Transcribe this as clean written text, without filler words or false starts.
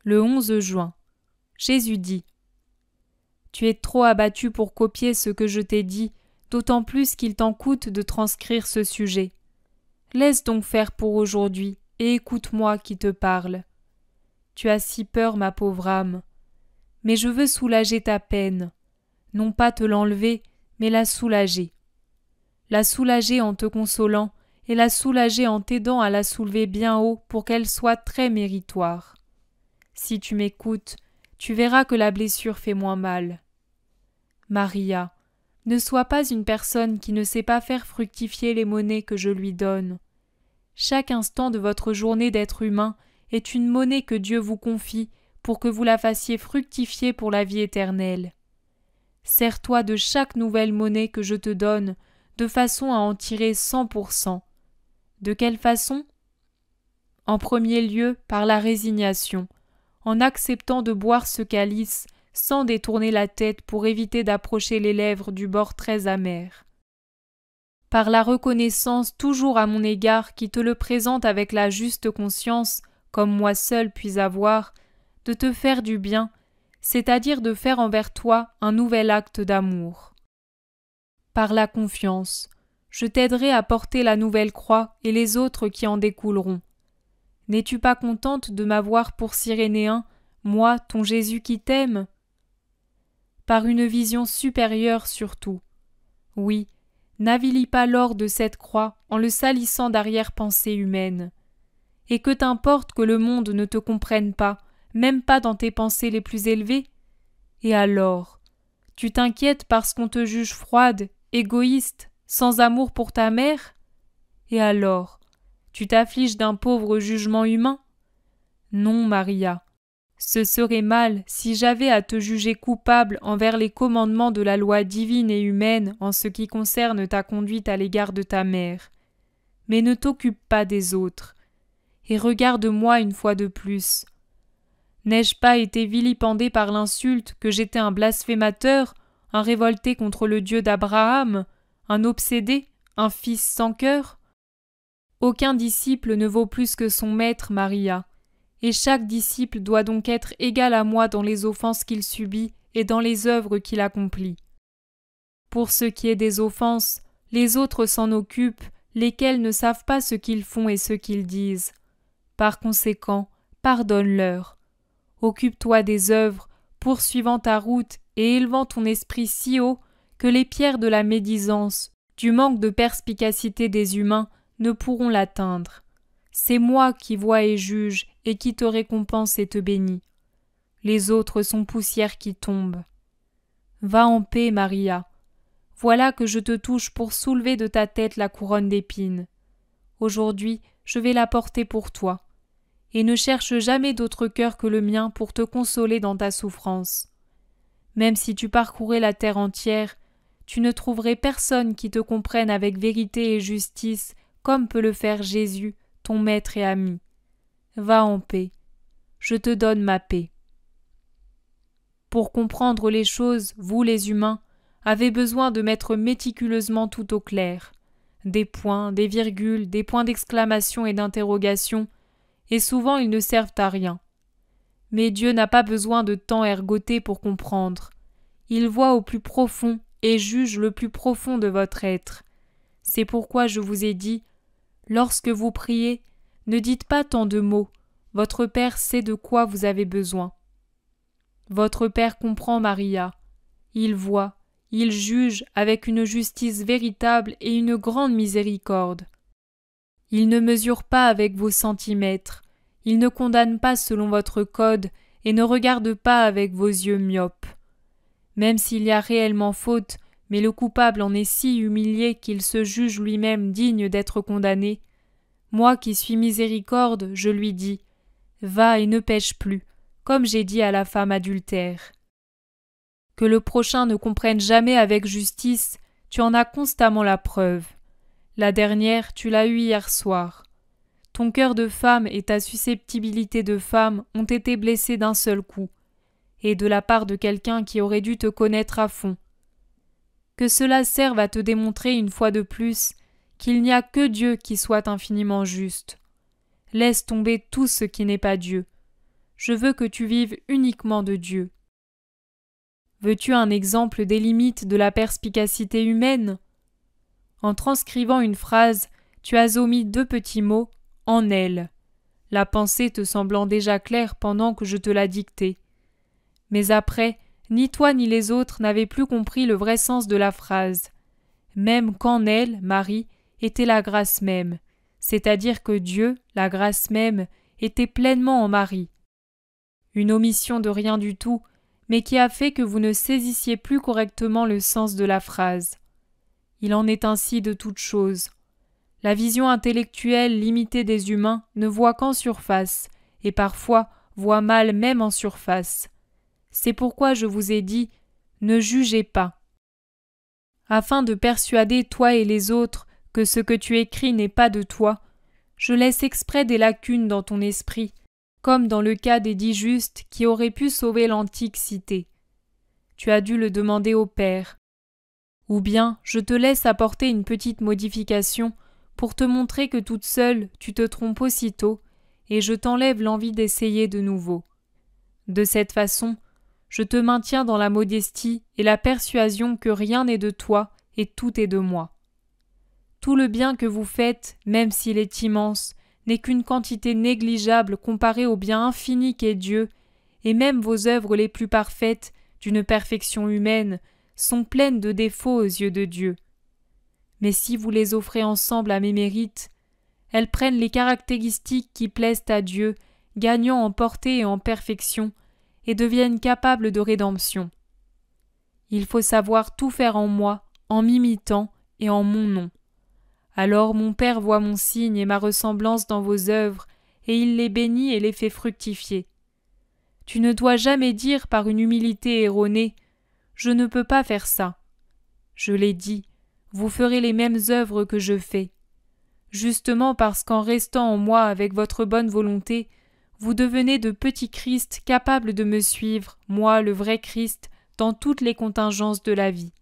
Le 11 juin. Jésus dit : Tu es trop abattu pour copier ce que je t'ai dit, d'autant plus qu'il t'en coûte de transcrire ce sujet. Laisse donc faire pour aujourd'hui, et écoute-moi qui te parle. Tu as si peur, ma pauvre âme. Mais je veux soulager ta peine, non pas te l'enlever, mais la soulager. La soulager en te consolant, et la soulager en t'aidant à la soulever bien haut pour qu'elle soit très méritoire. Si tu m'écoutes, tu verras que la blessure fait moins mal. Maria, ne sois pas une personne qui ne sait pas faire fructifier les monnaies que je lui donne. Chaque instant de votre journée d'être humain est une monnaie que Dieu vous confie pour que vous la fassiez fructifier pour la vie éternelle. Sers-toi de chaque nouvelle monnaie que je te donne, de façon à en tirer 100%. De quelle façon ? En premier lieu, par la résignation, en acceptant de boire ce calice sans détourner la tête pour éviter d'approcher les lèvres du bord très amer. Par la reconnaissance toujours à mon égard qui te le présente avec la juste conscience, comme moi seul puis avoir, de te faire du bien, c'est-à-dire de faire envers toi un nouvel acte d'amour. Par la confiance, je t'aiderai à porter la nouvelle croix et les autres qui en découleront. N'es-tu pas contente de m'avoir pour Cyrénéen, moi, ton Jésus qui t'aime ? Par une vision supérieure surtout. Oui, n'avilis pas l'or de cette croix en le salissant d'arrière-pensées humaines. Et que t'importe que le monde ne te comprenne pas, même pas dans tes pensées les plus élevées ? Et alors, tu t'inquiètes parce qu'on te juge froide, égoïste, sans amour pour ta mère ? Et alors, tu t'affliges d'un pauvre jugement humain ? Non, Maria, ce serait mal si j'avais à te juger coupable envers les commandements de la loi divine et humaine en ce qui concerne ta conduite à l'égard de ta mère. Mais ne t'occupe pas des autres. Et regarde-moi une fois de plus. N'ai-je pas été vilipendé par l'insulte que j'étais un blasphémateur, un révolté contre le Dieu d'Abraham, un obsédé, un fils sans cœur ? Aucun disciple ne vaut plus que son maître, Maria, et chaque disciple doit donc être égal à moi dans les offenses qu'il subit et dans les œuvres qu'il accomplit. Pour ce qui est des offenses, les autres s'en occupent, lesquels ne savent pas ce qu'ils font et ce qu'ils disent. Par conséquent, pardonne-leur. Occupe-toi des œuvres, poursuivant ta route et élevant ton esprit si haut que les pierres de la médisance, du manque de perspicacité des humains, ne pourront l'atteindre. C'est moi qui vois et juge et qui te récompense et te bénis. Les autres sont poussière qui tombe. Va en paix, Maria. Voilà que je te touche pour soulever de ta tête la couronne d'épines. Aujourd'hui, je vais la porter pour toi. Et ne cherche jamais d'autre cœur que le mien pour te consoler dans ta souffrance. Même si tu parcourais la terre entière, tu ne trouverais personne qui te comprenne avec vérité et justice comme peut le faire Jésus, ton maître et ami. Va en paix. Je te donne ma paix. Pour comprendre les choses, vous les humains, avez besoin de mettre méticuleusement tout au clair. Des points, des virgules, des points d'exclamation et d'interrogation, et souvent ils ne servent à rien. Mais Dieu n'a pas besoin de temps ergoté pour comprendre. Il voit au plus profond et juge le plus profond de votre être. C'est pourquoi je vous ai dit, lorsque vous priez, ne dites pas tant de mots, votre Père sait de quoi vous avez besoin. Votre Père comprend Maria, il voit, il juge avec une justice véritable et une grande miséricorde. Il ne mesure pas avec vos centimètres, il ne condamne pas selon votre code et ne regarde pas avec vos yeux myopes. Même s'il y a réellement faute, mais le coupable en est si humilié qu'il se juge lui-même digne d'être condamné, moi qui suis miséricorde, je lui dis « Va et ne pêche plus », comme j'ai dit à la femme adultère. Que le prochain ne comprenne jamais avec justice, tu en as constamment la preuve. La dernière, tu l'as eue hier soir. Ton cœur de femme et ta susceptibilité de femme ont été blessés d'un seul coup, et de la part de quelqu'un qui aurait dû te connaître à fond. Que cela serve à te démontrer une fois de plus qu'il n'y a que Dieu qui soit infiniment juste. Laisse tomber tout ce qui n'est pas Dieu. je veux que tu vives uniquement de Dieu. Veux-tu un exemple des limites de la perspicacité humaine? En transcrivant une phrase, tu as omis 2 petits mots « en elle », la pensée te semblant déjà claire pendant que je te la dictais. Mais après, ni toi ni les autres n'avaient plus compris le vrai sens de la phrase. Même qu'en elle, Marie, était la grâce même, c'est-à-dire que Dieu, la grâce même, était pleinement en Marie. Une omission de rien du tout, mais qui a fait que vous ne saisissiez plus correctement le sens de la phrase. Il en est ainsi de toutes choses. La vision intellectuelle limitée des humains ne voit qu'en surface, et parfois voit mal même en surface. C'est pourquoi je vous ai dit « ne jugez pas ». Afin de persuader toi et les autres que ce que tu écris n'est pas de toi, je laisse exprès des lacunes dans ton esprit, comme dans le cas des 10 justes qui auraient pu sauver l'antique cité. Tu as dû le demander au Père. Ou bien je te laisse apporter une petite modification pour te montrer que toute seule tu te trompes aussitôt, et je t'enlève l'envie d'essayer de nouveau. De cette façon, je te maintiens dans la modestie et la persuasion que rien n'est de toi et tout est de moi. Tout le bien que vous faites, même s'il est immense, n'est qu'une quantité négligeable comparée au bien infini qu'est Dieu, et même vos œuvres les plus parfaites, d'une perfection humaine, sont pleines de défauts aux yeux de Dieu. Mais si vous les offrez ensemble à mes mérites, elles prennent les caractéristiques qui plaisent à Dieu, gagnant en portée et en perfection, et deviennent capables de rédemption. Il faut savoir tout faire en moi, en m'imitant et en mon nom. Alors mon Père voit mon signe et ma ressemblance dans vos œuvres, et il les bénit et les fait fructifier. Tu ne dois jamais dire par une humilité erronée « Je ne peux pas faire ça ». Je l'ai dit, vous ferez les mêmes œuvres que je fais. Justement parce qu'en restant en moi avec votre bonne volonté, vous devenez de petits Christ capables de me suivre, moi le vrai Christ, dans toutes les contingences de la vie.